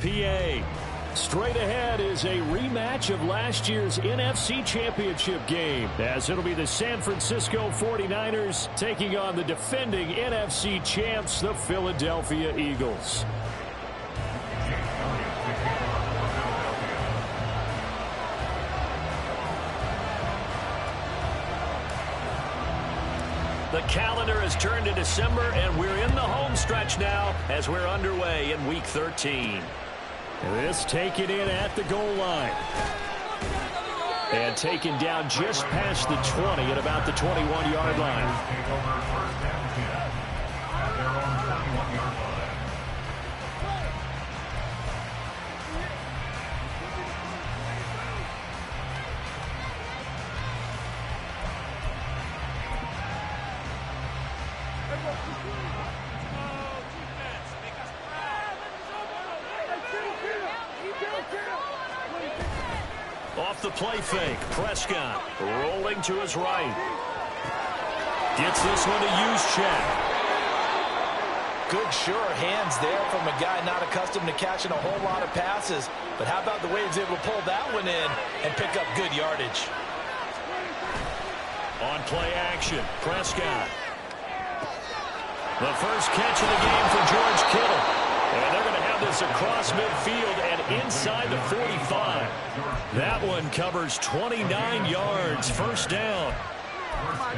PA. Straight ahead is a rematch of last year's NFC Championship game, as it'll be the San Francisco 49ers taking on the defending NFC champs, the Philadelphia Eagles. The calendar has turned to December, and we're in the home stretch now as we're underway in Week 13. This taken in at the goal line. And taken down just past the 20 at about the 21-yard line. Off the play fake, Prescott rolling to his right. Gets this one to Juszczyk. Good, sure hands there from a guy not accustomed to catching a whole lot of passes. But how about the way he's able to pull that one in and pick up good yardage? On play action, Prescott. The first catch of the game for George Kittle. And they're going to have this across midfield and inside the 45. That one covers 29 yards, first down.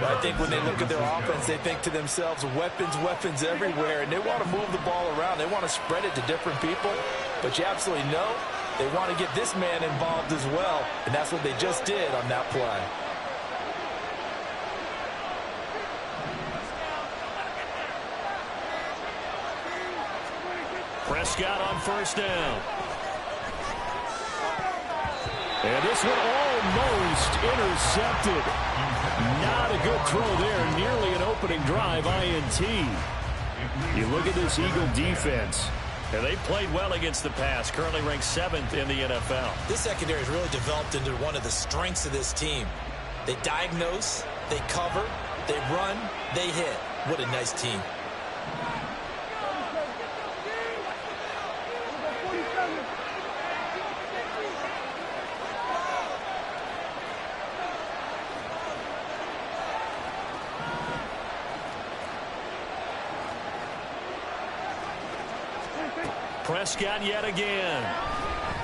I think when they look at their offense, they think to themselves, weapons, weapons everywhere, and they want to move the ball around. They want to spread it to different people, but you absolutely know they want to get this man involved as well, and that's what they just did on that play. Prescott on first down. And this one almost intercepted. Not a good throw there. Nearly an opening drive INT. You look at this Eagle defense. And they played well against the pass. Currently ranked 7th in the NFL. This secondary has really developed into one of the strengths of this team. They diagnose, they cover, they run, they hit. What a nice team. Prescott yet again.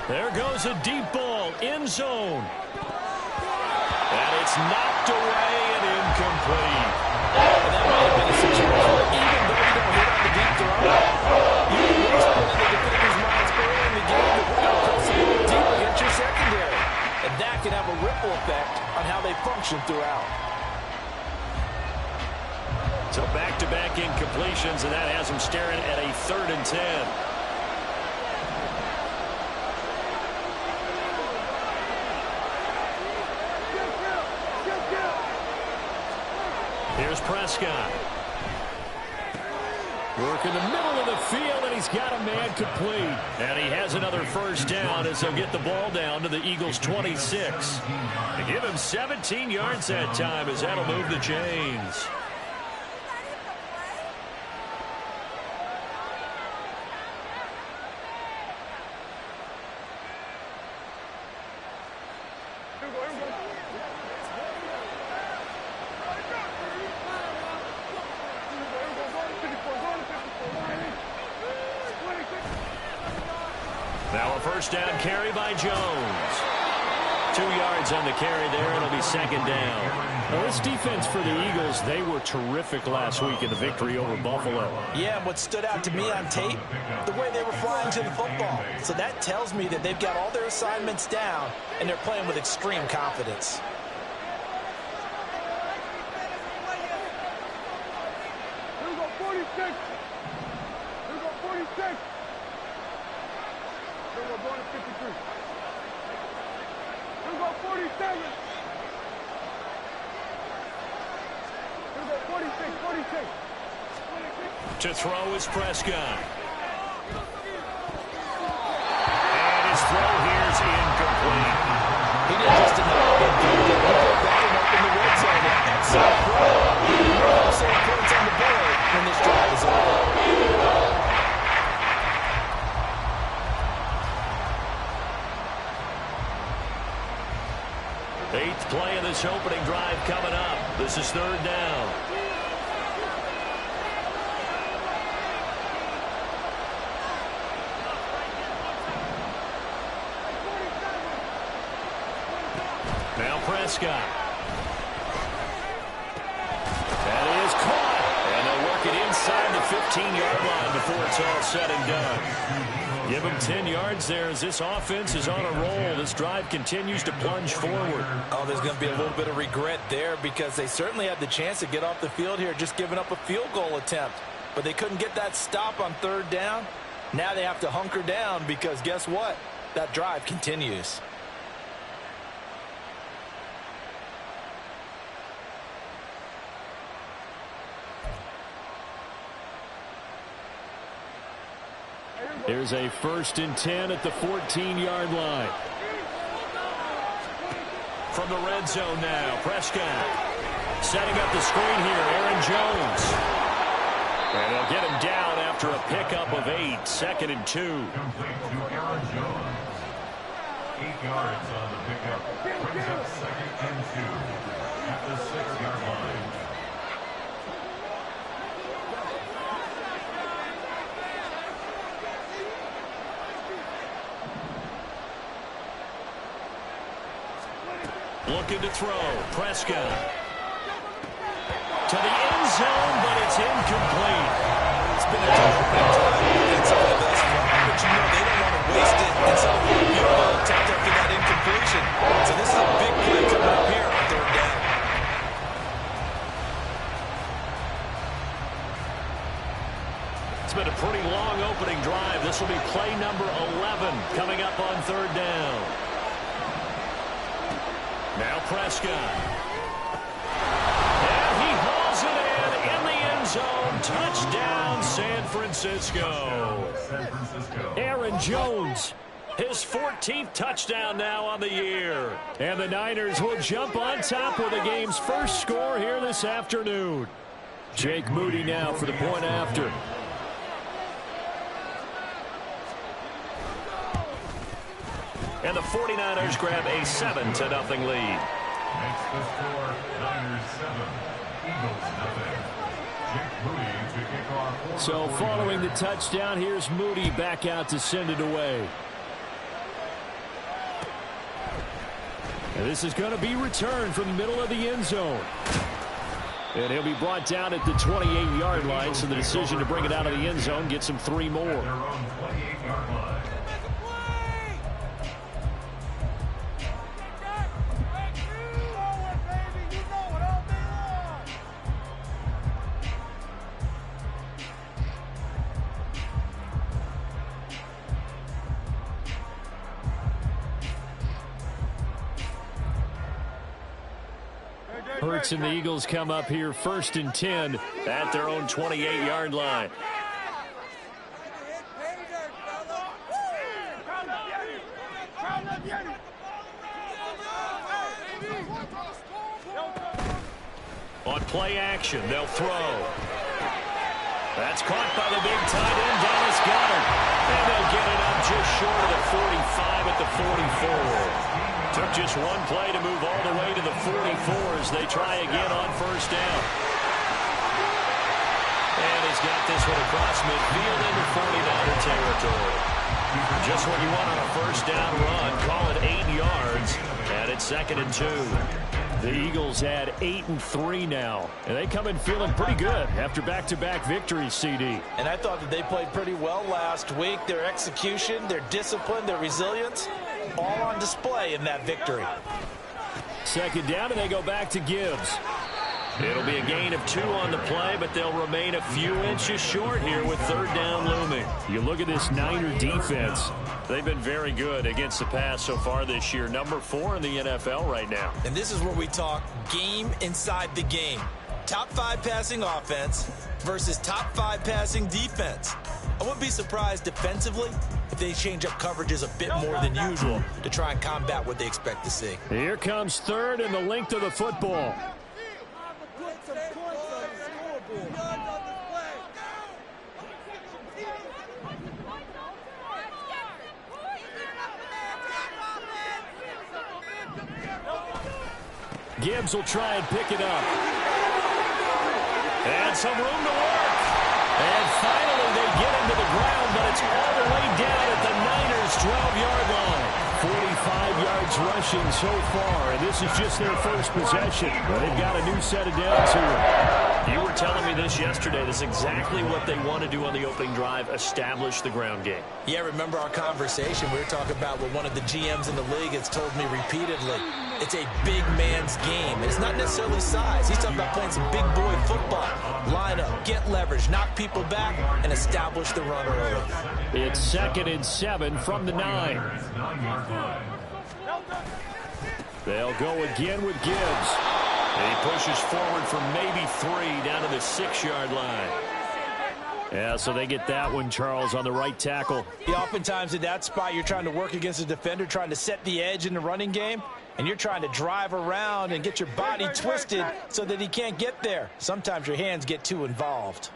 There goes a deep ball, end zone. And it's knocked away and incomplete. And that might have been a situation where even though you don't hit on the deep throw, you at least put in the defender's minds early in the game that we're going to press a little deep against your secondary. And that can have a ripple effect on how they function throughout. So back-to-back incompletions, and that has them staring at a 3rd and 10. Here's Prescott. Working the middle of the field, and he's got a man complete. And he has another first down as they'll get the ball down to the Eagles' 26. They give him 17 yards that time as that'll move the chains. Now a first down carry by Jones. 2 yards on the carry there. It'll be 2nd down. Well, this defense for the Eagles, they were terrific last week in the victory over Buffalo. Yeah, and what stood out to me on tape, the way they were flying to the football. So that tells me that they've got all their assignments down, and they're playing with extreme confidence. Here we go, 46. Here we go, 46. Here we go, going to 53. Here we go, 47. Here we go, 46, 46. To throw is Prescott. And his throw here is incomplete. He didn't just deny it. He put that one up in the red zone. Excellent throw. We'll say points on the board when this drive is over. Eighth play of this opening drive coming up. This is third down. Now Prescott. That is caught. And they'll work it inside the 15-yard line before it's all said and done. Give them 10 yards there as this offense is on a roll. This drive continues to plunge forward. Oh, there's going to be a little bit of regret there because they certainly had the chance to get off the field here, just giving up a field goal attempt. But they couldn't get that stop on third down. Now they have to hunker down because guess what? That drive continues. Here's a 1st and 10 at the 14-yard line. From the red zone now, Prescott setting up the screen here, Aaron Jones. And they'll get him down after a pickup of 8, 2nd and 2. Complete to Aaron Jones. 8 yards on the pickup. Brings up 2nd and 2 at the 6-yard line. Looking to throw. Prescott to the end zone, but it's incomplete. It's been a terrific drive inside thus far, but you know they don't want to waste it and settle for a field goal attempt after that incompletion. So this is a big play coming up here on third down. It's been a pretty long opening drive. This will be play number 11 coming up on third down. Now Prescott. And he hauls it in the end zone. Touchdown, San Francisco. Aaron Jones, his 14th touchdown now on the year. And the Niners will jump on top with the game's first score here this afternoon. Jake Moody now for the point after. And the 49ers grab a 7-0 lead. Makes the score Niners 7, Eagles nothing. Jake Moody to kick off. So following the touchdown, here's Moody back out to send it away. And this is going to be returned from the middle of the end zone. And he'll be brought down at the 28-yard line, so the decision to bring it out of the end zone gets him 3 more. Their own 28-yard line. Hurts and the Eagles come up here 1st and 10 at their own 28-yard line. On play action, they'll throw. That's caught by the big tight end, Dallas Goedert. And they'll get it up just short of the 45 at the 44. Took just one play to move all the way to the 44 as they try again on 1st down. And he's got this one across midfield into 49er territory. Just what you want on a 1st down run. Call it 8 yards. And it's 2nd and 2. The Eagles had 8-3 now, and they come in feeling pretty good after back-to-back victories, CD. And I thought that they played pretty well last week. Their execution, their discipline, their resilience, all on display in that victory. 2nd down, and they go back to Gibbs. It'll be a gain of 2 on the play, but they'll remain a few inches short here with 3rd down looming. You look at this Niner defense. They've been very good against the pass so far this year. Number 4 in the NFL right now. And this is where we talk game inside the game. Top 5 passing offense versus top 5 passing defense. I wouldn't be surprised defensively if they change up coverages a bit more than usual to try and combat what they expect to see. Here comes 3rd and the length of the football. Gibbs will try and pick it up. And some room to work. And finally they get into the ground, but it's all the way down at the Niners' 12-yard line. 45 yards rushing so far, and this is just their first possession. But they've got a new set of downs here. You were telling me this yesterday. This is exactly what they want to do on the opening drive, establish the ground game. Yeah, remember our conversation? We were talking about what one of the GMs in the league has told me repeatedly. It's a big man's game. It's not necessarily size. He's talking about playing some big boy football. Line up, get leverage, knock people back, and establish the run early. It's 2nd and 7 from the 9. They'll go again with Gibbs. And he pushes forward for maybe 3 down to the 6-yard line. Yeah, so they get that one, Charles, on the right tackle. Yeah, oftentimes in that spot, you're trying to work against a defender, trying to set the edge in the running game, and you're trying to drive around and get your body twisted so that he can't get there. Sometimes your hands get too involved.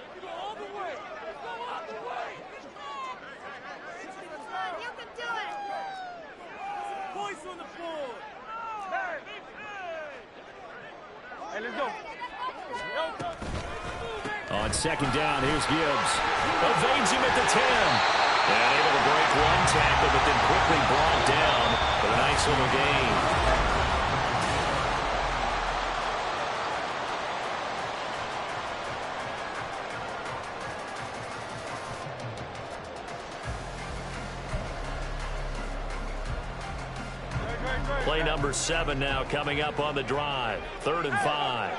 Hey, let's go. On 2nd down, here's Gibbs. Evades him at the 10. And able to break one tackle, but then quickly brought down. But a nice little gain. Play number 7 now coming up on the drive. 3rd and 5.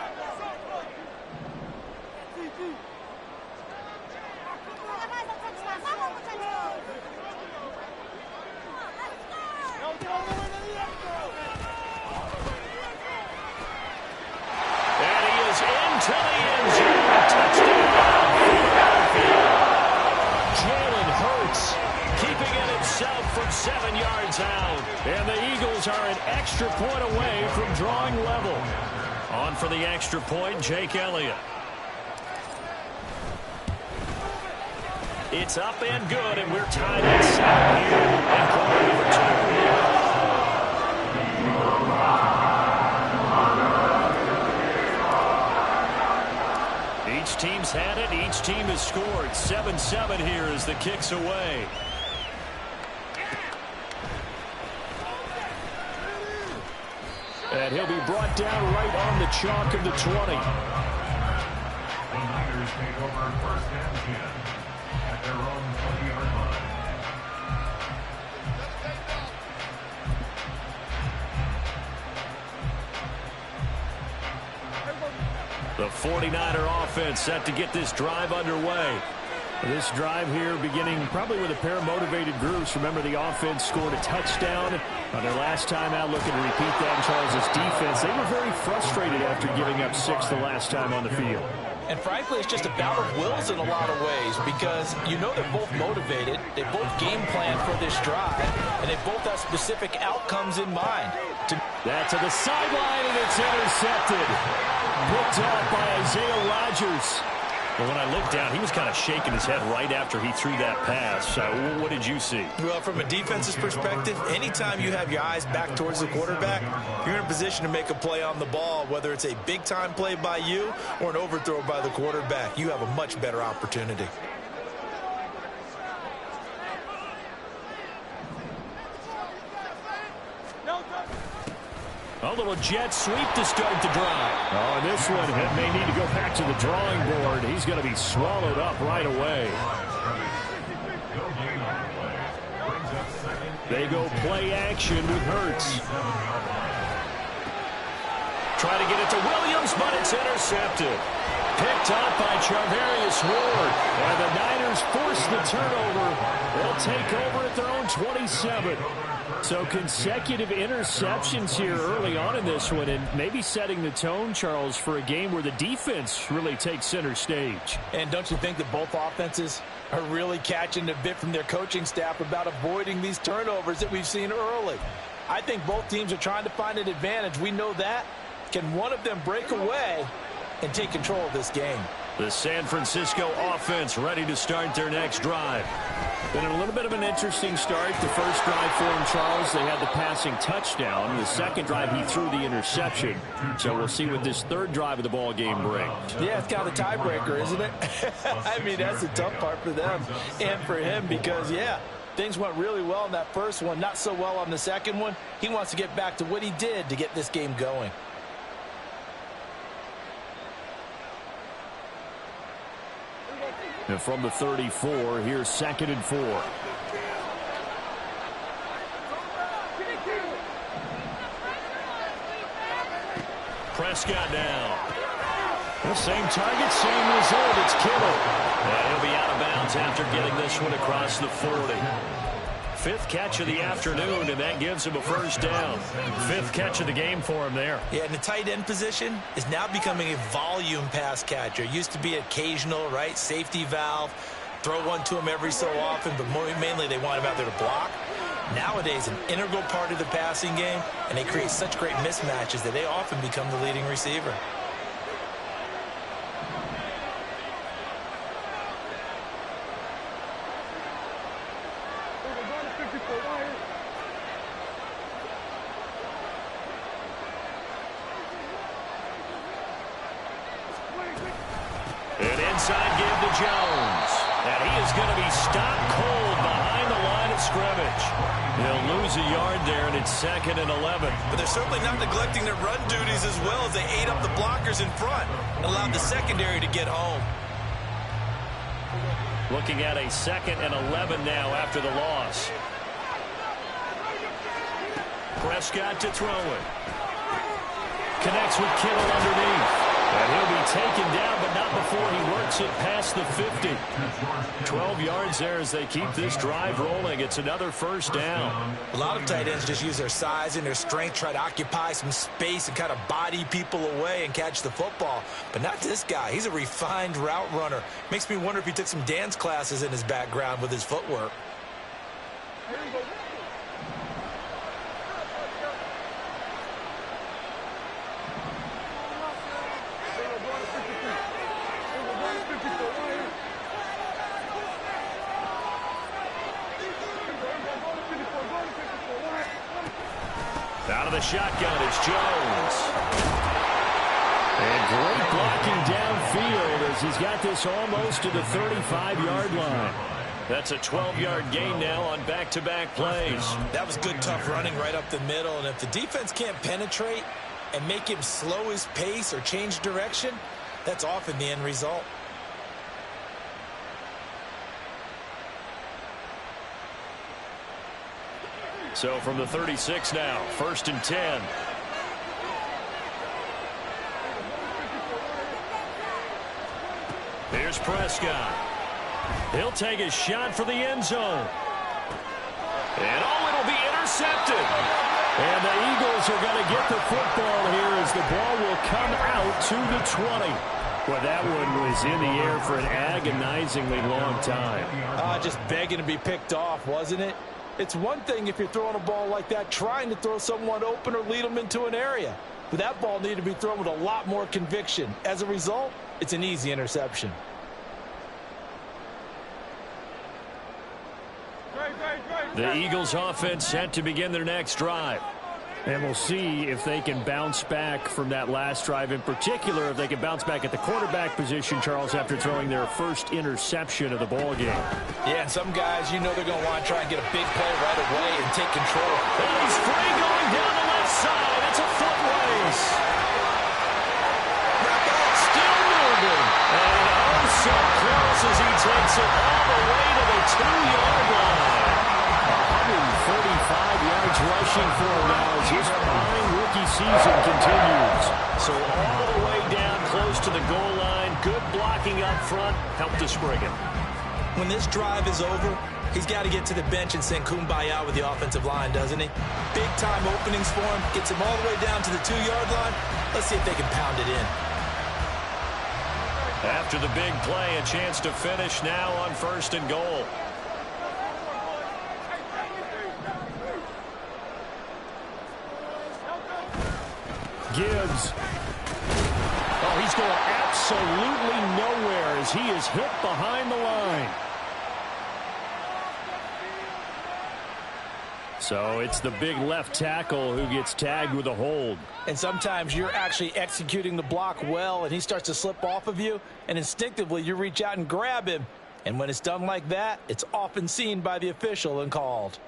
And he is into the end zone. Touchdown, Philadelphia. Jalen Hurts keeping it himself from 7 yards out. And the Eagles are an extra point away from drawing level. On for the extra point, Jake Elliott. It's up and good, and we're tied at 7 here in quarter number 2. Each team's had it. Each team has scored. 7-7 here as the kick's away. And he'll be brought down right on the chalk of the 20. The Niners take over 1st and 10 at their own 20-yard line. The 49er offense set to get this drive underway. This drive here beginning probably with a pair of motivated groups. Remember, the offense scored a touchdown on their last time out, looking to repeat that in Charles' defense. They were very frustrated after giving up 6 the last time on the field. And frankly, it's just a battle of wills in a lot of ways because you know they're both motivated, they both game plan for this drive, and they both have specific outcomes in mind. That to the sideline, and it's intercepted. Picked off by Isaiah Rodgers. Well, when I looked down, he was kind of shaking his head right after he threw that pass. What did you see? Well, from a defense's perspective, anytime you have your eyes back towards the quarterback, you're in a position to make a play on the ball, whether it's a big-time play by you or an overthrow by the quarterback. You have a much better opportunity. A little jet sweep to start the drive. Oh, and this one may need to go back to the drawing board. He's going to be swallowed up right away. They go play action with Hurts. Try to get it to Williams, but it's intercepted. Picked up by Charvarius Ward. And the Niners force the turnover. They'll take over at their own 27. So consecutive interceptions here early on in this one, and maybe setting the tone, Charles, for a game where the defense really takes center stage. And don't you think that both offenses are really catching a bit from their coaching staff about avoiding these turnovers that we've seen early? I think both teams are trying to find an advantage. We know that. Can one of them break away and take control of this game? The San Francisco offense ready to start their next drive. Been a little bit of an interesting start. The first drive for him, Charles, they had the passing touchdown. The second drive, he threw the interception. So we'll see what this third drive of the ball game brings. Yeah, it's kind of a tiebreaker, isn't it? I mean, that's the tough part for them and for him because, yeah, things went really well in that first one, not so well on the second one. He wants to get back to what he did to get this game going. And from the 34, here's 2nd and 4. Prescott now. The same target, same result. It's Kittle. And he'll be out of bounds after getting this one across the 40. 5th catch of the afternoon, and that gives him a first down. 5th catch of the game for him there. Yeah, and the tight end position is now becoming a volume pass catcher. Used to be occasional, right? Safety valve. Throw one to him every so often, but mainly they want him out there to block. Nowadays, an integral part of the passing game, and they create such great mismatches that they often become the leading receiver. An inside give to Jones. And he is going to be stopped cold behind the line of scrimmage. He'll lose a yard there, and it's 2nd and 11. But they're certainly not neglecting their run duties as well as they ate up the blockers in front and allowed the secondary to get home. Looking at a 2nd and 11 now after the loss. Prescott to throw it. Connects with Kittle underneath. And he'll be taken down, but not before he works it past the 50. 12 yards there as they keep this drive rolling. It's another first down. A lot of tight ends just use their size and their strength, try to occupy some space and kind of body people away and catch the football. But not this guy. He's a refined route runner. Makes me wonder if he took some dance classes in his background with his footwork. Out of the shotgun, it's Jones. And great blocking downfield as he's got this almost to the 35-yard line. That's a 12-yard gain now on back-to-back plays. That was good, tough running right up the middle. And if the defense can't penetrate and make him slow his pace or change direction, that's often the end result. So from the 36 now, 1st and 10. Here's Prescott. He'll take a shot for the end zone. And it'll be intercepted. And the Eagles are going to get the football here as the ball will come out to the 20. Well, that one was in the air for an agonizingly long time. Just begging to be picked off, wasn't it? It's one thing if you're throwing a ball like that, trying to throw someone open or lead them into an area. But that ball needed to be thrown with a lot more conviction. As a result, it's an easy interception. The Eagles offense set to begin their next drive. And we'll see if they can bounce back from that last drive. In particular, if they can bounce back at the quarterback position, Charles, after throwing their first interception of the ball game. Yeah, and some guys, you know they're going to want to try and get a big play right away and take control. And he's free going down the left side. It's a foot race. Still moving. And so close as he takes it all the way to the 2-yard line. 135 yards rushing for him now as his fine rookie season continues. So all the way down close to the goal line. Good blocking up front. Helped to spring it. When this drive is over, he's got to get to the bench and sing kumbaya with the offensive line, doesn't he? Big-time openings for him. Gets him all the way down to the 2-yard line. Let's see if they can pound it in. After the big play, a chance to finish now on 1st and goal. Gibbs. Oh, he's going absolutely nowhere as he is hit behind the line. So it's the big left tackle who gets tagged with a hold. And sometimes you're actually executing the block well, and he starts to slip off of you, and instinctively you reach out and grab him. And when it's done like that, it's often seen by the official and called.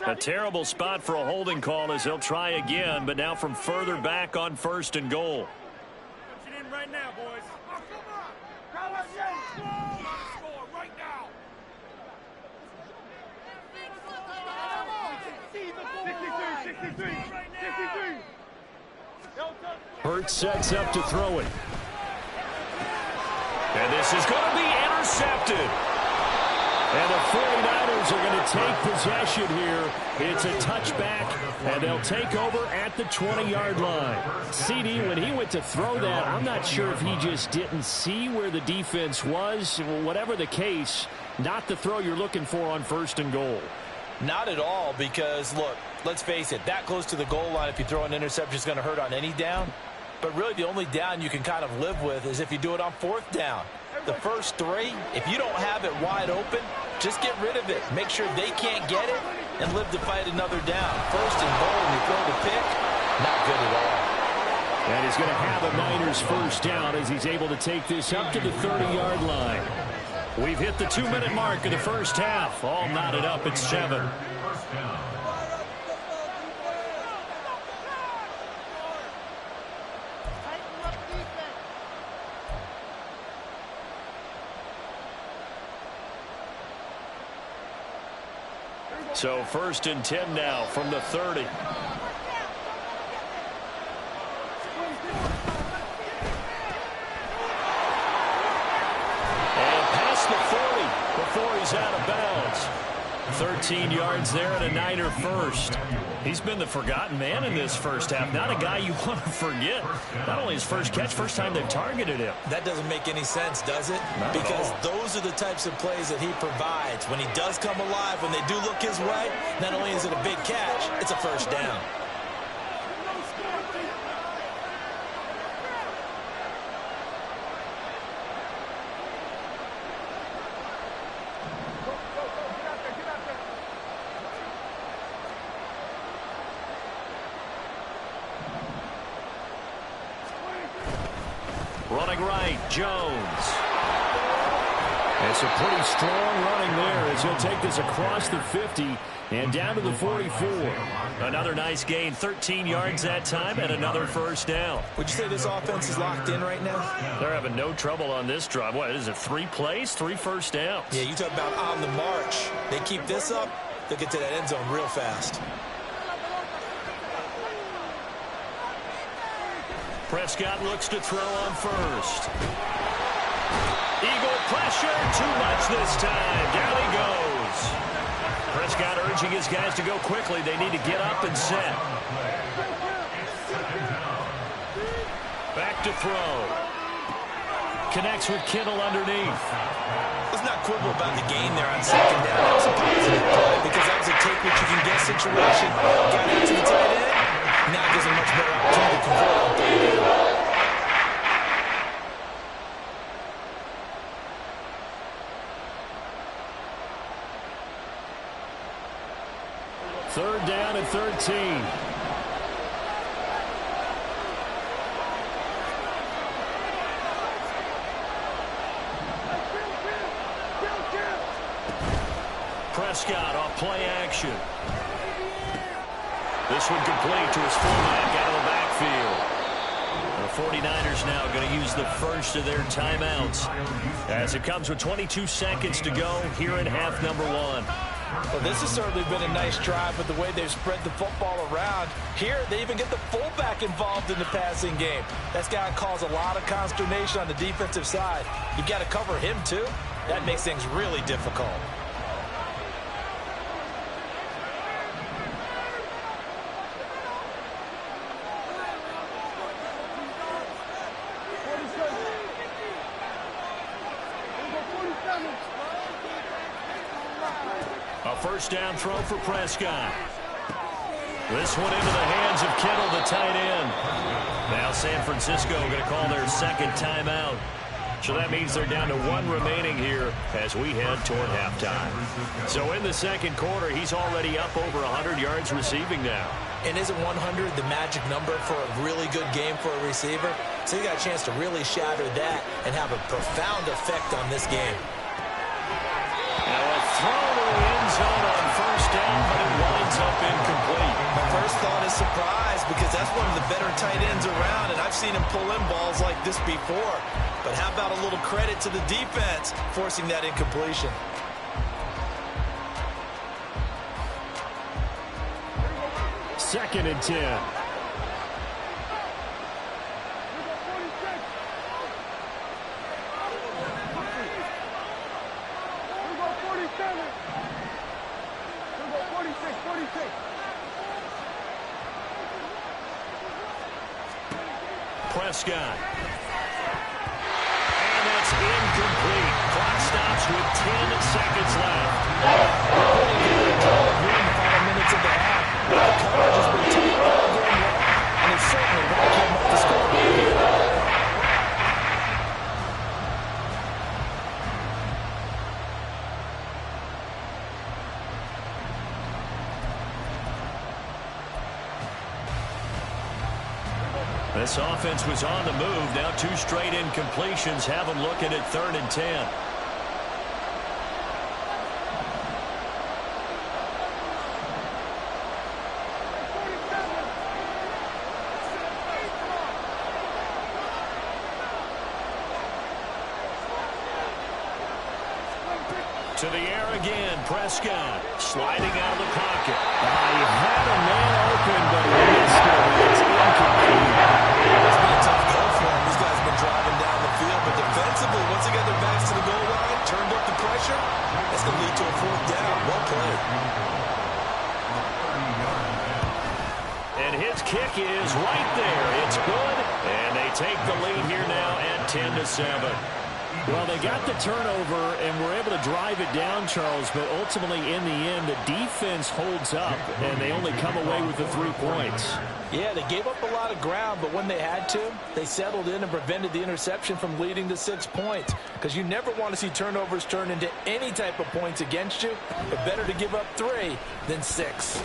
A terrible spot for a holding call as he'll try again, but now from further back on 1st and goal. Punch it in right now, boys. Score right now. 63. Hurts sets up to throw it. And this is going to be intercepted. And the 49ers are going to take possession here. It's a touchback, and they'll take over at the 20-yard line. CD, when he went to throw that, I'm not sure if he just didn't see where the defense was. Whatever the case, not the throw you're looking for on 1st and goal. Not at all, because, look, let's face it, that close to the goal line, if you throw an interception, is going to hurt on any down. But really, the only down you can kind of live with is if you do it on 4th down. The first 3, if you don't have it wide open, just get rid of it. Make sure they can't get it and live to fight another down. 1st and goal, and you throw the pick, not good at all. And he's going to have a Niners 1st down as he's able to take this up to the 30-yard line. We've hit the 2-minute mark of the first half. All knotted up at 7. So 1st and 10 now from the 30. And past the 40 before he's out of bounds. 13 yards there and a Niner 1st. He's been the forgotten man in this first half. Not a guy you want to forget. Not only his first catch, first time they've targeted him. That doesn't make any sense, does it? Because those are the types of plays that he provides. When he does come alive, when they do look his way, not only is it a big catch, it's a 1st down. Running right, Jones. It's a pretty strong running there as he'll take this across the 50 and down to the 44. Another nice gain, 13 yards that time, and another 1st down. Would you say this offense is locked in right now? They're having no trouble on this drive. What is it, 3 plays, 3 first downs? Yeah, you talk about on the march. They keep this up, they'll get to that end zone real fast. Prescott looks to throw on 1st. Eagle pressure, too much this time. Down he goes. Prescott urging his guys to go quickly. They need to get up and set. Back to throw. Connects with Kittle underneath. Let's not quibble about the gain there on 2nd down. That was a positive play because that was a take-what-you-can-get situation. Got out to the tight end. Now gives him much better opportunity to convert on 3rd down. 3rd down and 13. Prescott off play action. This one complete to his fullback out of the backfield. The 49ers now going to use the first of their timeouts as it comes with 22 seconds to go here in half number 1. Well, this has certainly been a nice drive with the way they've spread the football around. Here, they even get the fullback involved in the passing game. That's got to cause a lot of consternation on the defensive side. You've got to cover him, too. That makes things really difficult. A 1st down throw for Prescott. This one into the hands of Kittle, the tight end. Now San Francisco going to call their 2nd timeout. So that means they're down to 1 remaining here as we head toward halftime. So in the second quarter, he's already up over 100 yards receiving now. And isn't 100 the magic number for a really good game for a receiver? So he got a chance to really shatter that and have a profound effect on this game. Now a throw to the end zone on first down, but it winds up incomplete. My first thought is surprise because that's one of the better tight ends around, and I've seen him pull in balls like this before. But how about a little credit to the defense forcing that incompletion? Second and 10. Prescott. And that's incomplete. Clock stops with 10 seconds left. Final minutes of the half. The coverage has been tight all game long, and it certainly won't keep up the score. This offense was on the move. Now 2 straight incompletions have them looking at 3rd and 10. To the air again, Prescott sliding out of the pocket. He had a man open, but missed it. It's incomplete. It's been a tough go for him. These guys have been driving down the field, but defensively, once they get their backs to the goal line, turned up the pressure, that's going to lead to a 4th down. Well played. And his kick is right there. It's good, and they take the lead here now at 10-7. Well, they got the turnover and were able to drive it down, Charles, but ultimately in the end, the defense holds up, and they only come away with the 3 points. Yeah, they gave up a lot of ground, but when they had to, they settled in and prevented the interception from leading to 6 points. Because you never want to see turnovers turn into any type of points against you, but better to give up 3 than 6.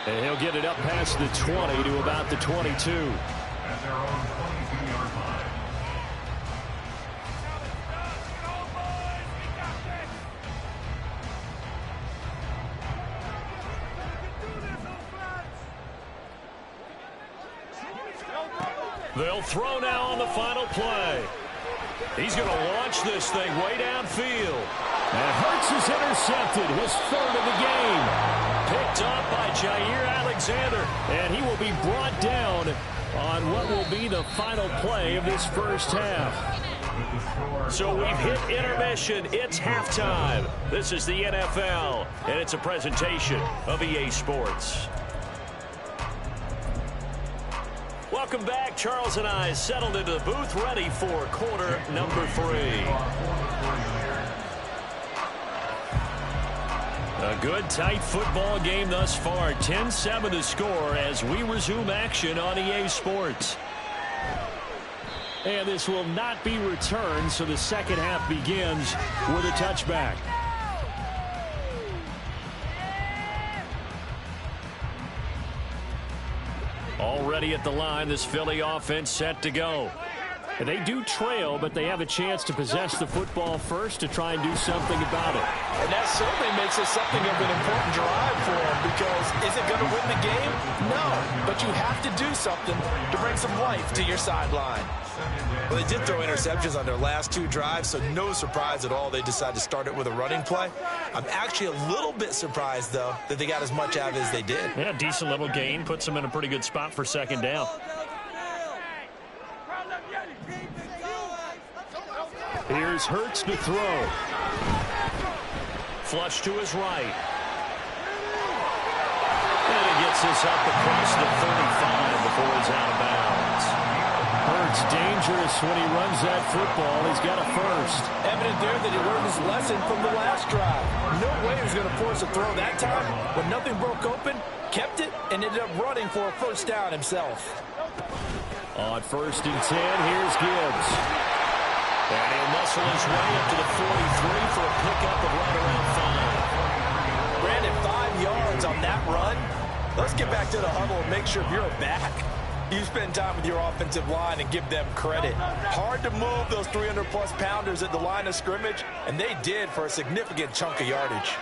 And he'll get it up past the 20 to about the 22. At their own 22-yard line. They'll throw now on the final play. He's going to launch this thing way downfield. And Hurts is intercepted, his 3rd of the game. Picked up by Jair Alexander, and he will be brought down on what will be the final play of this first half. So we've hit intermission. It's halftime. This is the NFL, and it's a presentation of EA Sports. Welcome back. Charles and I settled into the booth, ready for quarter number 3. A good, tight football game thus far. 10-7 to score as we resume action on EA Sports. And this will not be returned, so the second half begins with a touchback. Already at the line, this Philly offense set to go. And they do trail, but they have a chance to possess the football first to try and do something about it. And that certainly makes it something of an important drive for them, because is it going to win the game? No, but you have to do something to bring some life to your sideline. Well, they did throw interceptions on their last 2 drives, so no surprise at all they decided to start it with a running play. I'm actually a little bit surprised, though, that they got as much out of it as they did. Yeah, decent little gain. Puts them in a pretty good spot for 2nd down. Here's Hurts to throw. Flush to his right. And he gets this up across the 35 before he's out of bounds. Hurts dangerous when he runs that football. He's got a first. Evident there that he learned his lesson from the last drive. No way he was going to force a throw that time. When nothing broke open, kept it, and ended up running for a first down himself. On 1st and 10, here's Gibbs. And he muscle his way up to the 43 for a pickup of right around 5. Brandon, 5 yards on that run. Let's get back to the huddle and make sure if you're a back, you spend time with your offensive line and give them credit. Hard to move those 300-plus pounders at the line of scrimmage, and they did for a significant chunk of yardage.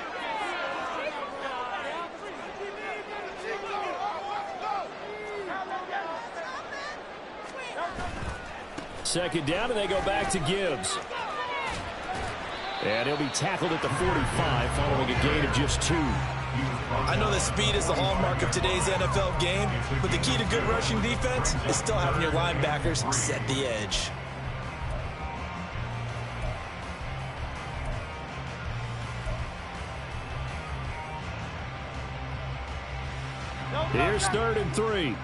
Second down, and they go back to Gibbs. And he'll be tackled at the 45 following a gain of just 2. I know that speed is the hallmark of today's NFL game, but the key to good rushing defense is still having your linebackers set the edge. Here's 3rd and 3.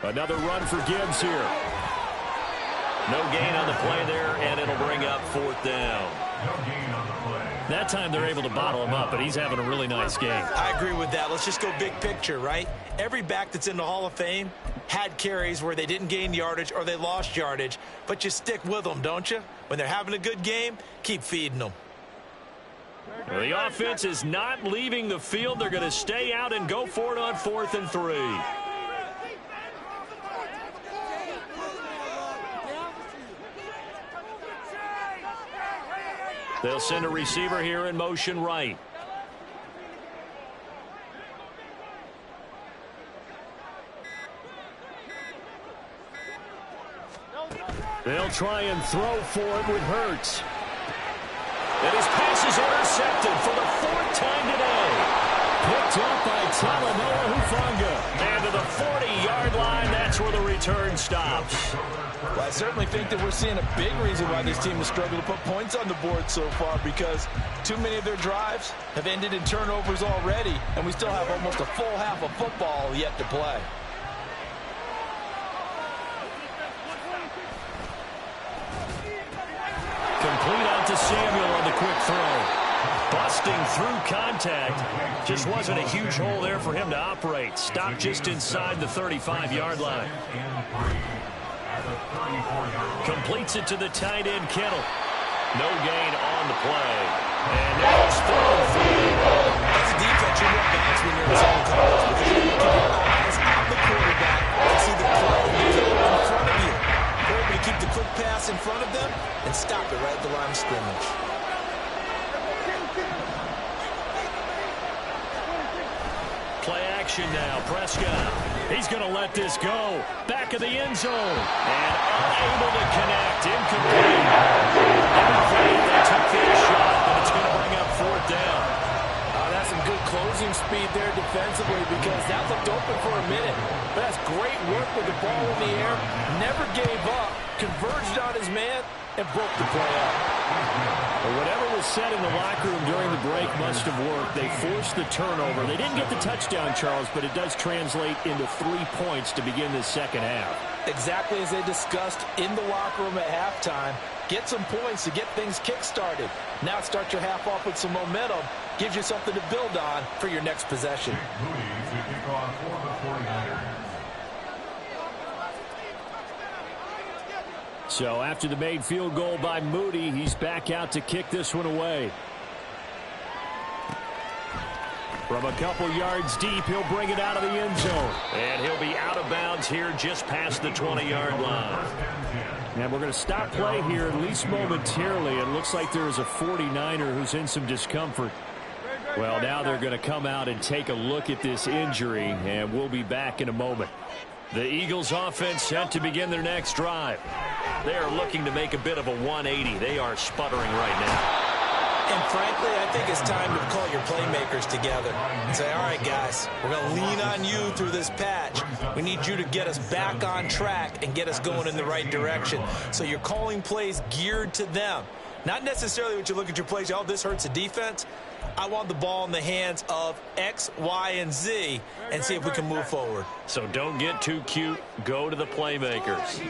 Another run for Gibbs here. No gain on the play there, and it'll bring up 4th down. That time they're able to bottle him up, but he's having a really nice game. I agree with that. Let's just go big picture, right? Every back that's in the Hall of Fame had carries where they didn't gain yardage or they lost yardage, but you stick with them, don't you? When they're having a good game, keep feeding them. Well, the offense is not leaving the field. They're going to stay out and go for it on 4th and 3. They'll send a receiver here in motion right. They'll try and throw for it with Hurts. And his pass is intercepted for the 4th time today. Picked up by Talanoa Hufanga. And to the 40-yard line, that's where the return stops. Well, I certainly think that we're seeing a big reason why this team has struggled to put points on the board so far, because too many of their drives have ended in turnovers already, and we still have almost a full half of football yet to play. Complete out to Samuel on the quick throw. Busting through contact. Just wasn't a huge hole there for him to operate. Stopped just inside the 35-yard line. Completes it to the tight end, Kittle. No gain on the play. And now it's 3rd and 3. As a defense, you want balance when you're in zone coverage, because you're keeping your eyes on the quarterback and see the play develop in front of you. You're able to keep the quick pass in front of them and stop it right at the line of scrimmage. Play action now. Prescott. He's going to let this go. Back of the end zone. And unable to connect. Incomplete. They took their shot, but it's going to bring up 4th down. That's some good closing speed there defensively, because that looked open for a minute. But that's great work with the ball in the air. Never gave up. Converged on his man and broke the play up. Well, whatever was said in the locker room during the break must have worked. They forced the turnover. They didn't get the touchdown, Charles, but it does translate into 3 points to begin this second half. Exactly as they discussed in the locker room at halftime. Get some points to get things kick-started. Now start your half off with some momentum. Gives you something to build on for your next possession. So after the made field goal by Moody, he's back out to kick this one away. From a couple yards deep, he'll bring it out of the end zone. And he'll be out of bounds here just past the 20-yard line. And we're going to stop play here, at least momentarily. It looks like there is a 49er who's in some discomfort. Well, now they're going to come out and take a look at this injury, and we'll be back in a moment. The Eagles offense set to begin their next drive. They are looking to make a bit of a 180. They are sputtering right now. And frankly, I think it's time to call your playmakers together and say, all right, guys, we're going to lean on you through this patch. We need you to get us back on track and get us going in the right direction. So you're calling plays geared to them. Not necessarily what you look at your plays, oh, this hurts the defense. I want the ball in the hands of X, Y, and Z and see if we can move forward. So don't get too cute. Go to the playmakers.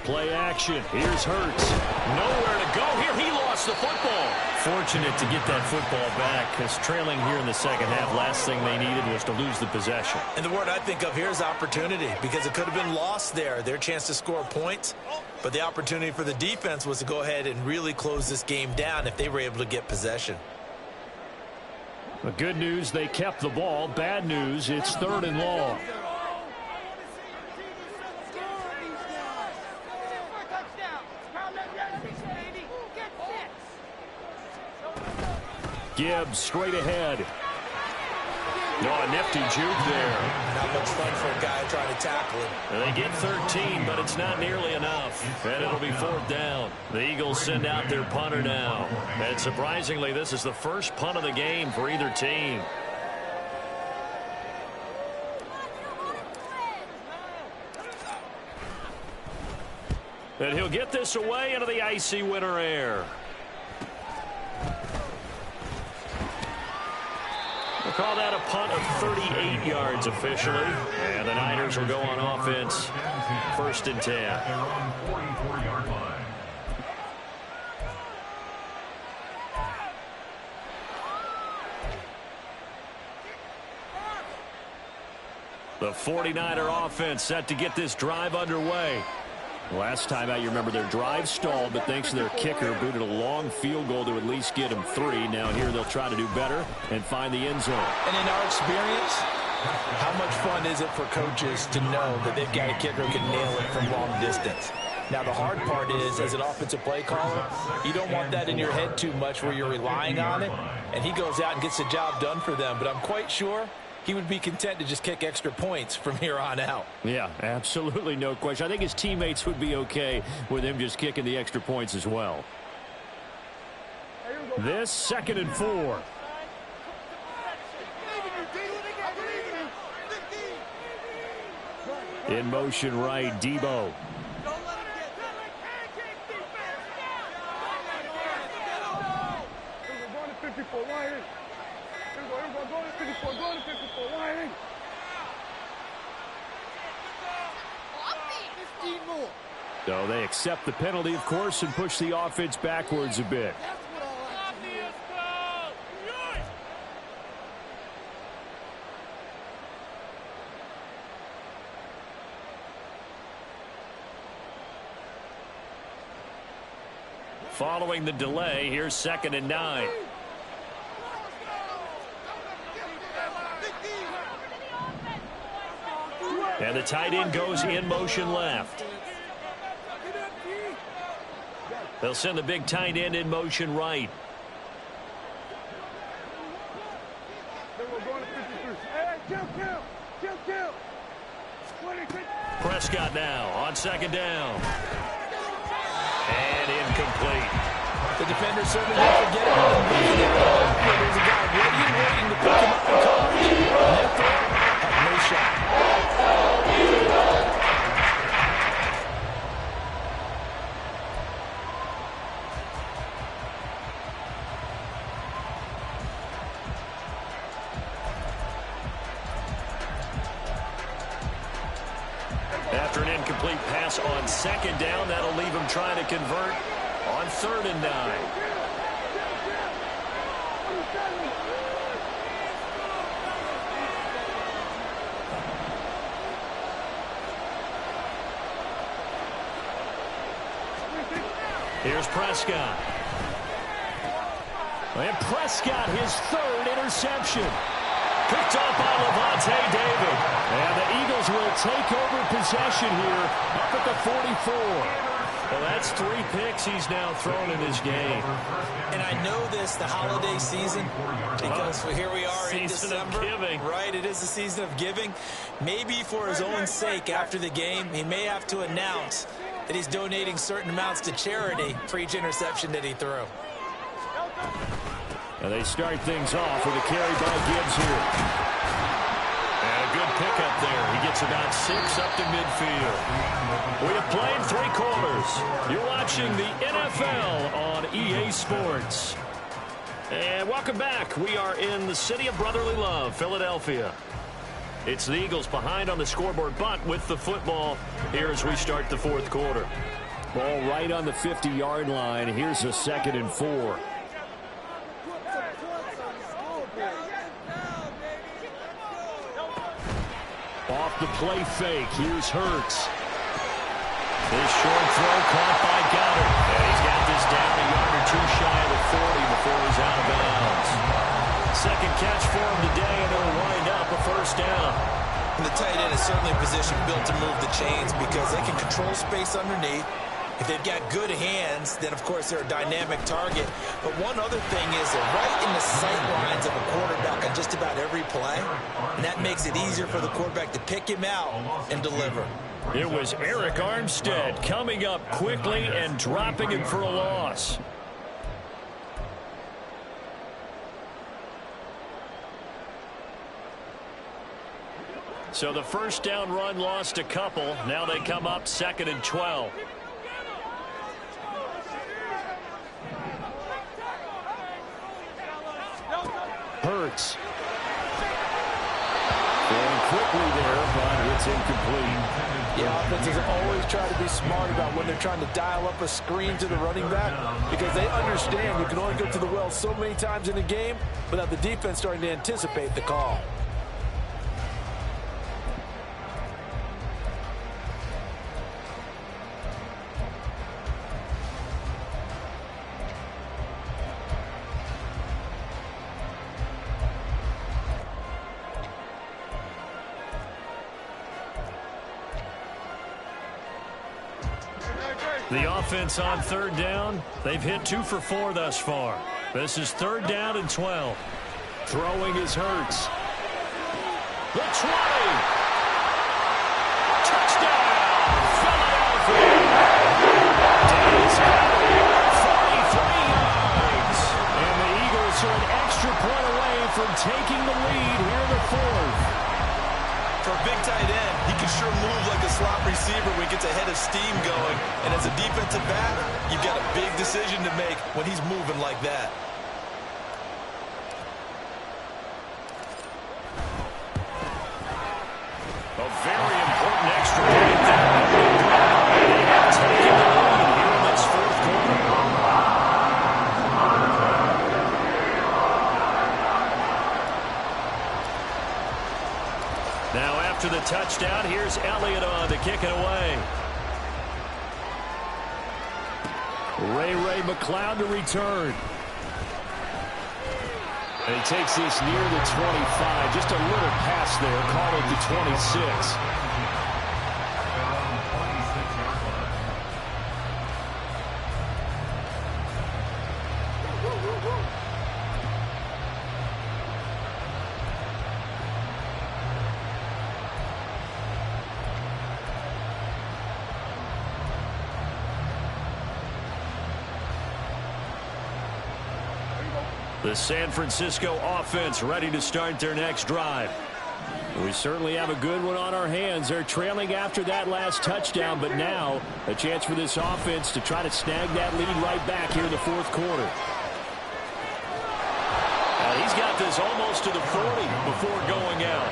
Play action. Here's Hurts. Nowhere to go here. He lost the football. Fortunate to get that football back, because trailing here in the second half, last thing they needed was to lose the possession. And the word I think of here is opportunity, because it could have been lost there. Their chance to score points, but the opportunity for the defense was to go ahead and really close this game down if they were able to get possession. The good news, they kept the ball. Bad news, it's 3rd and long. Gibbs straight ahead. No, a nifty juke there. Not much fun for a guy trying to tackle him. They get 13, but it's not nearly enough. And it'll be 4th down. The Eagles send out their punter now. And surprisingly, this is the first punt of the game for either team. And he'll get this away into the icy winter air. We'll call that a punt of 38 yards officially. And the Niners will go on offense. 1st and 10. Their own 44-yard line. The 49er offense set to get this drive underway. Last time out, you remember their drive stalled, but thanks to their kicker, booted a long field goal to at least get them 3. Now here they'll try to do better and find the end zone. And in our experience, how much fun is it for coaches to know that they've got a kicker who can nail it from long distance? Now, the hard part is, as an offensive play caller, you don't want that in your head too much where you're relying on it, and he goes out and gets the job done for them. But I'm quite sure he would be content to just kick extra points from here on out. Yeah, absolutely no question. I think his teammates would be okay with him just kicking the extra points as well. This 2nd and 4. In motion right, Debo. So they accept the penalty, of course, and push the offense backwards a bit. Following the delay, here's 2nd and 9. And the tight end goes in motion left. They'll send the big tight end in motion right. Prescott now on 2nd down. And incomplete. The defender certainly didn't forget about him. There's a guy ready and waiting to pick him up in coverage. And that throw had no shot. After an incomplete pass on 2nd down, that'll leave him trying to convert on 3rd and 9. Here's Prescott. And Prescott, his 3rd interception. Picked up by Levante David. And the Eagles will take over possession here up at the 44. Well, that's 3 picks he's now thrown in this game. And I know this, the holiday season, because here we are in December. Season of giving. Right, it is the season of giving. Maybe for his own sake after the game, he may have to announce that he's donating certain amounts to charity for each interception that he threw. And they start things off with a carry by Gibbs here. And a good pickup there. He gets about 6 up to midfield. We have played 3 quarters. You're watching the NFL on EA Sports. And welcome back. We are in the city of brotherly love, Philadelphia. It's the Eagles behind on the scoreboard, but with the football here as we start the fourth quarter. Ball right on the 50-yard line. Here's a 2nd and 4. Off the play fake. Here's Hurts. His short throw caught by Goddard. And he's got this down a yard or two shy of the 40 before he's out of bounds. Second catch for him today, and it'll wind up a first down. And the tight end is certainly a position built to move the chains because they can control space underneath. If they've got good hands, then, of course, they're a dynamic target. But one other thing is they're right in the sight lines of a quarterback on just about every play, and that makes it easier for the quarterback to pick him out and deliver. It was Eric Armstead coming up quickly and dropping him for a loss. So the first down run lost a couple. Now they come up 2nd and 12. Hurts. Going quickly there, but it's incomplete. Yeah, offenses always try to be smart about when they're trying to dial up a screen to the running back because they understand you can only go to the well so many times in a game without the defense starting to anticipate the call. The offense on 3rd down. They've hit 2 for 4 thus far. This is 3rd down and 12. Throwing is Hurts. The 20. Touchdown, Philadelphia. Days out, 43 yards. And the Eagles are an extra point away from taking the lead here in the 4th. For a big tight end, he can sure move like a slot receiver when he gets a head of steam going. And as a defensive back, you've got a big decision to make when he's moving like that. A very important extra point there. They have taken the lead here in this 4th quarter. Now after the touchdown, here's Elliott on to kick it away. Ray McLeod to return. And he takes this near the 25. Just a little pass there. Call it the 26. The San Francisco offense ready to start their next drive. We certainly have a good one on our hands. They're trailing after that last touchdown, but now a chance for this offense to try to snag that lead right back here in the 4th quarter. He's got this almost to the 40 before going out.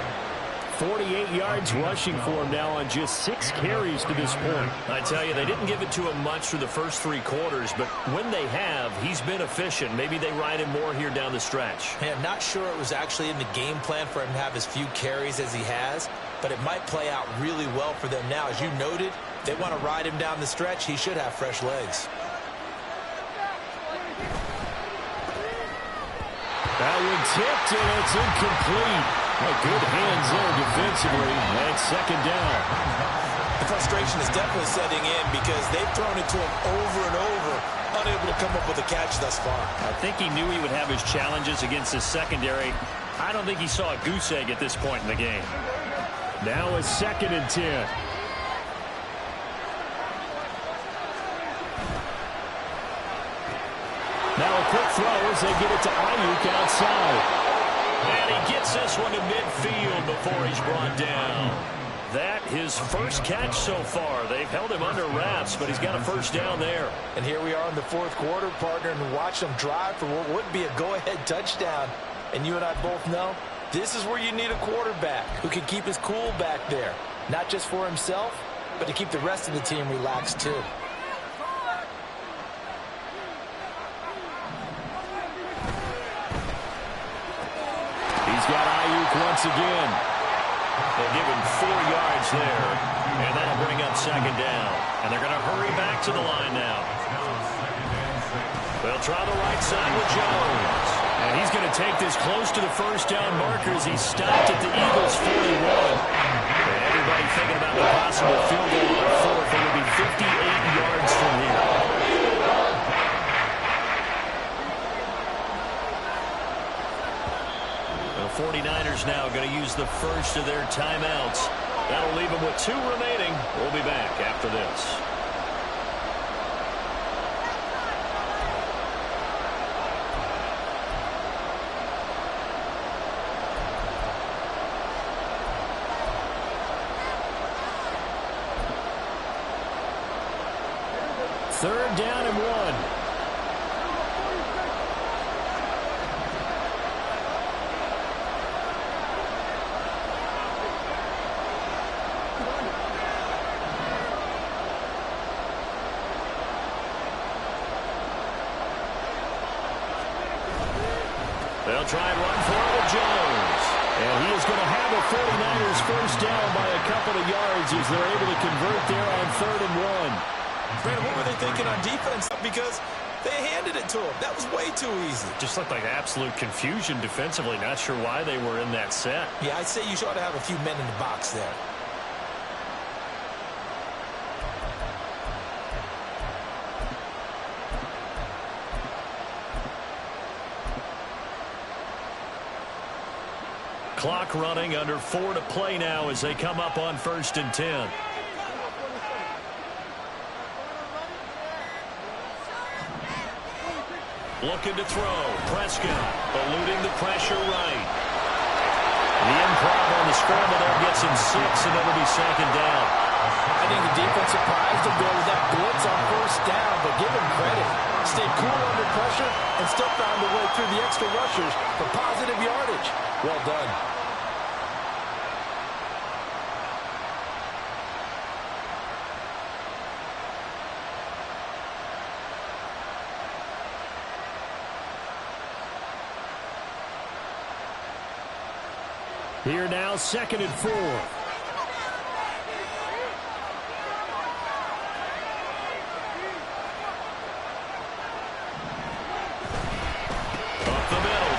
48 yards rushing for him now on just 6 carries to this point. I tell you, they didn't give it to him much for the first 3 quarters, but when they have, he's been efficient. Maybe they ride him more here down the stretch. Yeah, not sure it was actually in the game plan for him to have as few carries as he has, but it might play out really well for them now. As you noted, if they want to ride him down the stretch, he should have fresh legs. That one tipped, and it's incomplete. Good hands there defensively. That's 2nd down. The frustration is definitely setting in because they've thrown it to him over and over, unable to come up with a catch thus far. I think he knew he would have his challenges against his secondary. I don't think he saw a goose egg at this point in the game. Now a 2nd and 10. Now a quick throw as they get it to Ayuk outside. And he gets this one to midfield before he's brought down. That his first catch so far. They've held him under wraps, but he's got a first down there. And here we are in the 4th quarter, partner, and watch them drive for what would be a go-ahead touchdown. And you and I both know This is where you need a quarterback who can keep his cool back there. Not just for himself, but to keep the rest of the team relaxed too. He's got Ayuk once again. They'll give him 4 yards there, and that'll bring up second down. And they're going to hurry back to the line now. They'll try the right side with Jones. And he's going to take this close to the first down marker as he's stopped at the Eagles' 41. And everybody thinking about the possible field goal on fourth. It will be 58 yards from here. The 49ers now going to use the first of their timeouts. That'll leave them with 2 remaining. We'll be back after this. Third down and 1. They'll try and run for it with Jones. And he is going to have the 49ers first down by a couple of yards as they're able to convert there on 3rd and 1. Brandon, what were they thinking on defense? Because they handed it to him. That was way too easy. Just looked like absolute confusion defensively. Not sure why they were in that set. Yeah, I'd say you ought to have a few men in the box there. Clock running, under 4 to play now as they come up on 1st and 10. Looking to throw. Prescott eluding the pressure right. The improv on the scramble there gets him 6, and it'll be second down. I think the defense surprised him there with that blitz on first down, but give him credit. Stayed cool under pressure and still found a way through the extra rushers for positive yardage. Well done. Here now, 2nd and 4.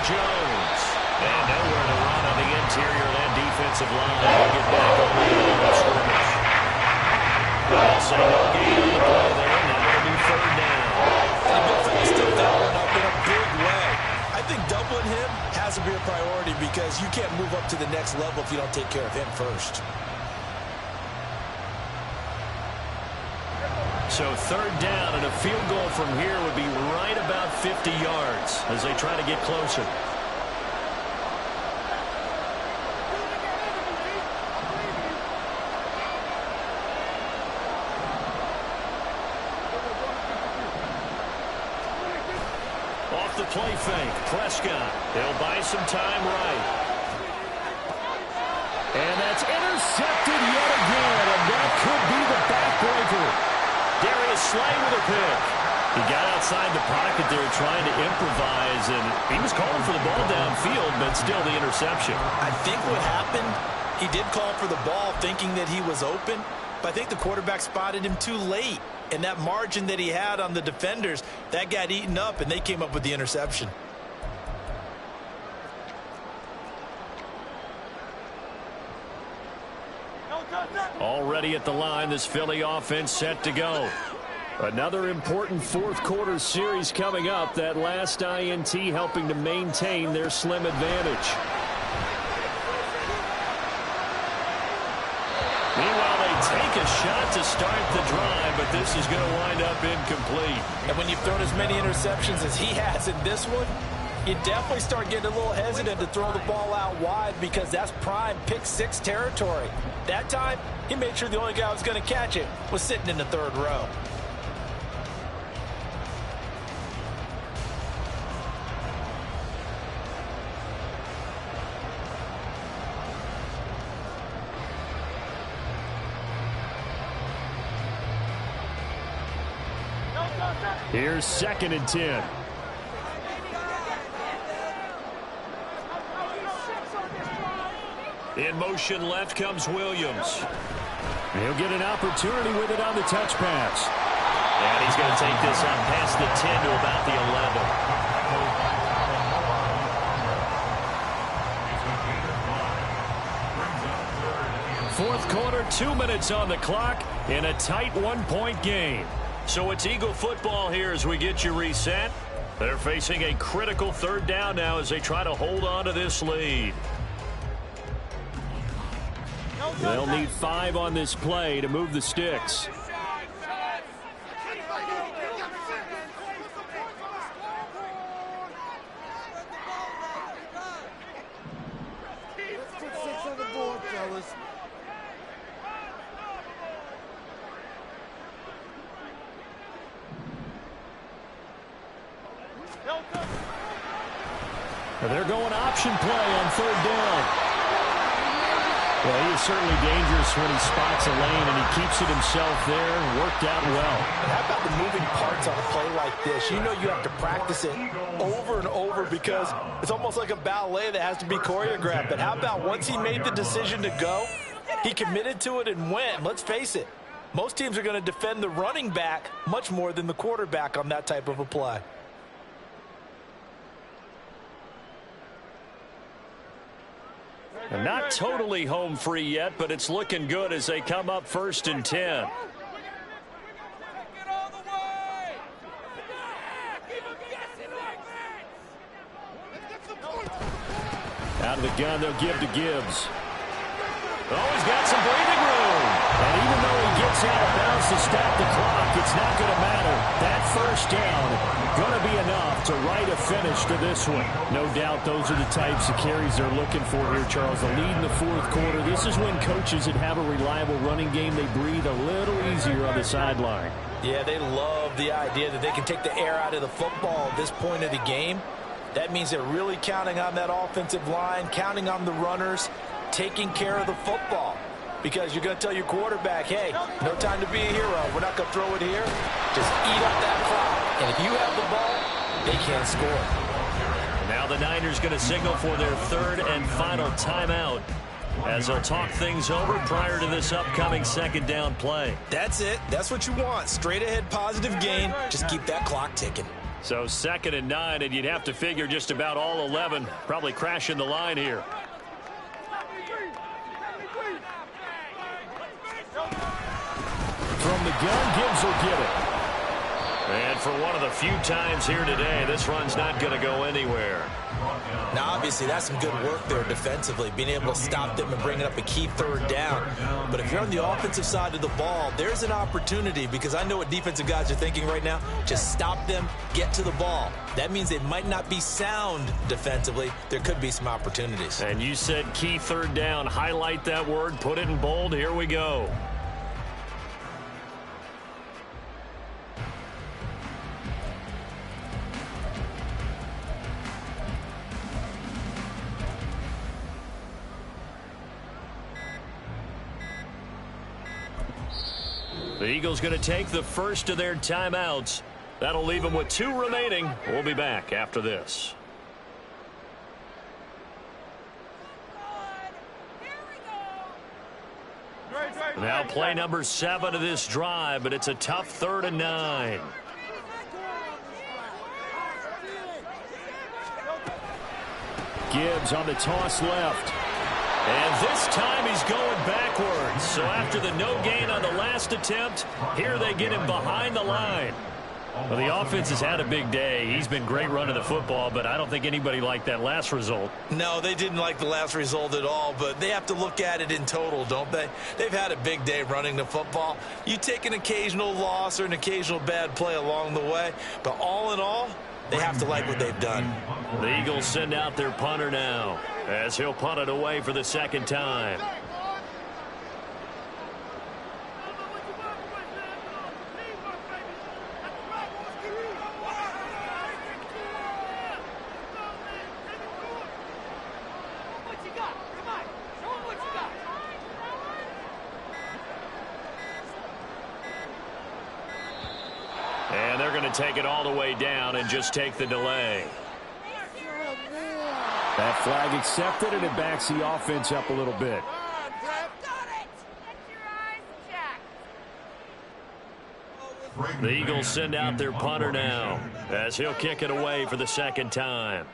Jones. And nowhere to run on the interior of that defensive line. We'll get back over the line of scrimmage. Also, no gain on the play there. Now it'll be 3rd down. And Bill still doubling up in a big way. I think doubling him has to be a priority because you can't move up to the next level if you don't take care of him first. So 3rd down, and a field goal from here would be right about 50 yards as they try to get closer. Off the play fake, Prescott. They'll buy some time right. And that's intercepted yet again, and that could be the backbreaker. Darius Slay with a pick. He got outside the pocket there trying to improvise, and he was calling for the ball downfield, but still the interception. I think what happened, he did call for the ball thinking that he was open, but I think the quarterback spotted him too late. And that margin that he had on the defenders, that got eaten up, and they came up with the interception. Already at the line, this Philly offense set to go. Another important 4th quarter series coming up. That last INT helping to maintain their slim advantage. Meanwhile, they take a shot to start the drive, but this is going to wind up incomplete. And when you've thrown as many interceptions as he has in this one, you definitely start getting a little hesitant to throw the ball out wide because that's prime pick 6 territory. That time, he made sure the only guy who was going to catch it was sitting in the 3rd row. Here's 2nd and 10. In motion left comes Williams. He'll get an opportunity with it on the touch pass. And he's going to take this out past the 10 to about the 11. Fourth quarter, 2 minutes on the clock in a tight 1-point game. So it's Eagle football here as we get you reset. They're facing a critical 3rd down now as they try to hold on to this lead. They'll need 5 on this play to move the sticks. They're going option play on 3rd down. Well, he is certainly dangerous when he spots a lane and he keeps it himself there. Worked out well. And how about the moving parts on a play like this? You know you have to practice it over and over because it's almost like a ballet that has to be choreographed. But how about once he made the decision to go, he committed to it and went. Let's face it, most teams are going to defend the running back much more than the quarterback on that type of a play. Not totally home free yet, but it's looking good as they come up 1st and 10. Out of the gun, they'll give to Gibbs. Oh, he's got some breathing room. And even though he gets out of bounds to stop the clock, it's not going to matter. That 1st down going to be enough to write a finish to this one. No doubt those are the types of carries they're looking for here, Charles. The lead in the 4th quarter. This is when coaches that have a reliable running game, they breathe a little easier on the sideline. Yeah, they love the idea that they can take the air out of the football at this point of the game. That means they're really counting on that offensive line, counting on the runners, taking care of the football. Because you're going to tell your quarterback, hey, no time to be a hero. We're not going to throw it here. Just eat up that clock. And if you have the ball, they can't score. Now the Niners going to signal for their 3rd and final timeout as they'll talk things over prior to this upcoming 2nd down play. That's it. That's what you want. Straight ahead positive gain. Just keep that clock ticking. So 2nd and 9, and you'd have to figure just about all 11 probably crashing the line here. From the gun, Gibbs will get it. And for one of the few times here today, this run's not going to go anywhere. Now, obviously, that's some good work there defensively, being able to stop them and bringing up a key 3rd down. But if you're on the offensive side of the ball, there's an opportunity because I know what defensive guys are thinking right now. Just stop them, get to the ball. That means they might not be sound defensively. There could be some opportunities. And you said key 3rd down. Highlight that word, put it in bold. Here we go. The Eagles going to take the first of their timeouts. That'll leave them with 2 remaining. We'll be back after this. Now play number 7 of this drive, but it's a tough 3rd and 9. Gibbs on the toss left. And this time he's going backwards. So after the no gain on the last attempt, here they get him behind the line. Well, the offense has had a big day. He's been great running the football, but I don't think anybody liked that last result. No, they didn't like the last result at all, but they have to look at it in total, don't they? They've had a big day running the football. You take an occasional loss or an occasional bad play along the way, but all in all, they have to like what they've done. The Eagles send out their punter now as he'll punt it away for the 2nd time. to take it all the way down and just take the delay. That flag accepted, and it backs the offense up a little bit. The Eagles send out their punter now as he'll kick it away for the second time.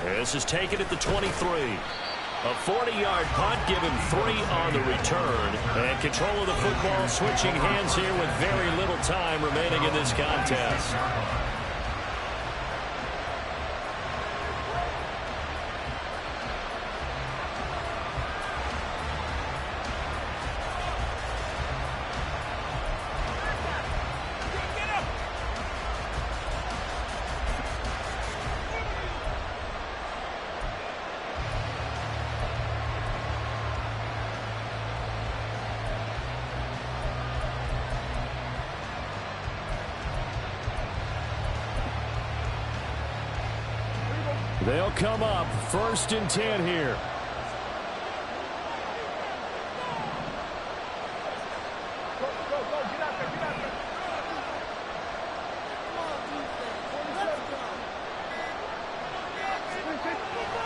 This is taken at the 23. A 40-yard punt, give him 3 on the return. And control of the football switching hands here with very little time remaining in this contest. They'll come up 1st and 10 here.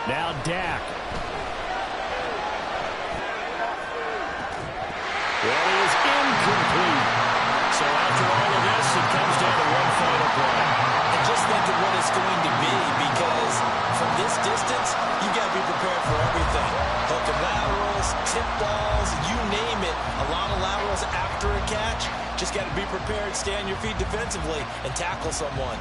Now Dak. That is incomplete. So after all of this, it comes down to one final play. And just think of what it's going to be, because from this distance, you got to be prepared for everything. Hook and laterals, tip balls, you name it. A lot of laterals after a catch. Just got to be prepared, stay on your feet defensively, and tackle someone.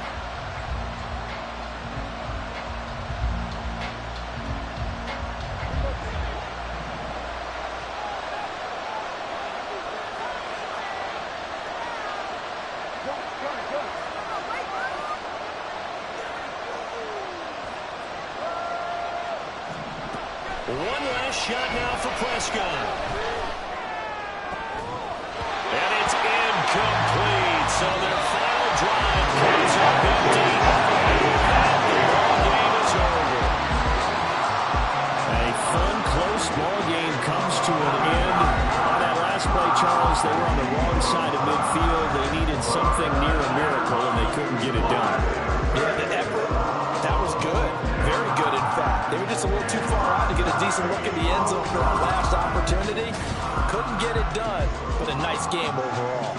One last shot now for Prescott. And it's incomplete. So their final drive comes up empty. And the ball game is over. A fun, close ball game comes to an end. On that last play, Charles, they were on the wrong side of midfield. They needed something near a miracle, and they couldn't get it done. Yeah, the effort, that was good. Very good, in fact. They were just a little too far out to get a decent look at the end zone for that last opportunity. Couldn't get it done, but a nice game overall.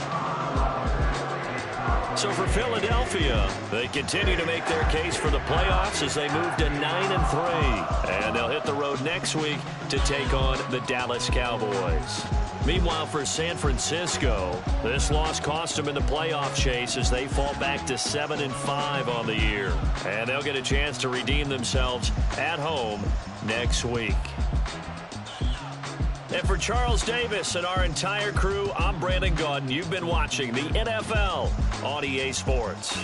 So for Philadelphia, they continue to make their case for the playoffs as they move to 9-3. And they'll hit the road next week to take on the Dallas Cowboys. Meanwhile, for San Francisco, this loss cost them in the playoff chase as they fall back to 7-5 on the year. And they'll get a chance to redeem themselves at home next week. And for Charles Davis and our entire crew, I'm Brandon Gaudin. You've been watching the NFL on EA Sports.